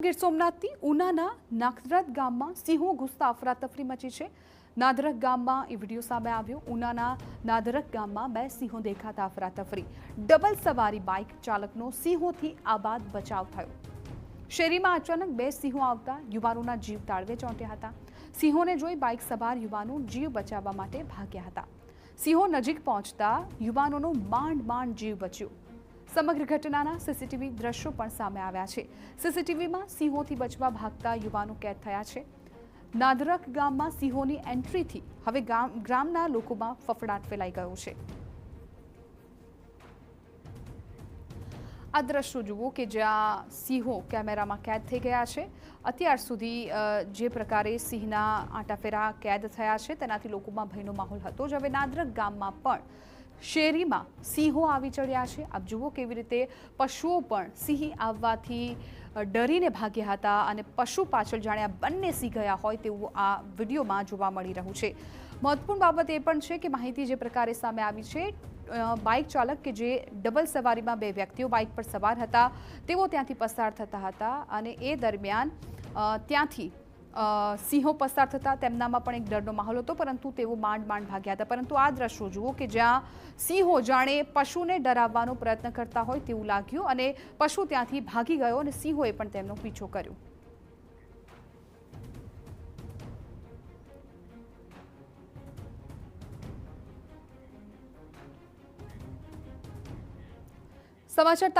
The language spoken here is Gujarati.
ગીર સોમનાથથી ઉનાના નાદરક ગામમાં સિંહો ઘૂસતા અફરાતફરી મચી છે। નાદરક ગામમાં એ વિડીયો સામે આવ્યો। ઉનાના નાદરક ગામમાં બે સિંહો દેખાતા અફરાતફરી। ડબલ સવારી બાઇક ચાલકનો સિંહોથી આબાદ બચાવ થયો। શેરીમાં અચાનક બે સિંહો આવતા યુવાનોના જીવ તાળવે ચોંટ્યા હતા। સિંહોને જોઈ બાઇક સવાર યુવાનો જીવ બચાવવા માટે ભાગ્યા હતા। સિંહો નજીક પહોંચતા યુવાનોનો માંડ જીવ બચ્યો। સમગ્ર ઘટનાના સીસીટીવી દ્રશ્યો પણ સામે આવ્યા છે। સીસીટીવીમાં સિંહોથી બચવા ભાગતા યુવાનો કેદ થયા છે। નાદરક ગામમાં સિંહોની એન્ટ્રીથી હવે ગામના લોકોમાં ફફડાટ ફેલાઈ ગયો છે। આ દ્રશ્યો જુઓ કે જ્યાં સિંહો કેમેરામાં કેદ થઈ ગયા છે। અત્યાર સુધી જે પ્રકારે સિંહના આંટાફેરા કેદ થયા છે તેનાથી લોકોમાં ભયનો માહોલ હતો જ। હવે નાદરક ગામમાં પણ શેરીમાં સિંહો આવી ચડ્યા છે। આપ જુઓ કેવી રીતે પશુઓ પણ સિંહ આવવાથી ડરીને ભાગ્યા હતા અને પશુ પાછળ જાણે આ બંને સિંહ ગયા હોય તેવું આ વિડીયોમાં જોવા મળી રહ્યું છે। મહત્વપૂર્ણ બાબત એ પણ છે કે માહિતી જે પ્રકારે સામે આવી છે, બાઇક ચાલક કે જે ડબલ સવારીમાં બે વ્યક્તિઓ બાઇક પર સવાર હતા તેઓ ત્યાંથી પસાર થતા હતા અને એ દરમિયાન ત્યાંથી સિંહો પસાર થતા તેમનામાં પણ એક ડરનો માહોલ હતો, પરંતુ તેઓ માંડ ભાગ્યા હતા। પરંતુ આ દ્રશ્યો જુઓ કે જ્યાં સિંહો જાણે પશુને ડરાવવાનો પ્રયત્ન કરતા હોય તેવું લાગ્યું અને પશુ ત્યાંથી ભાગી ગયો અને સિંહોએ પણ તેમનો પીછો કર્યો। સમાચાર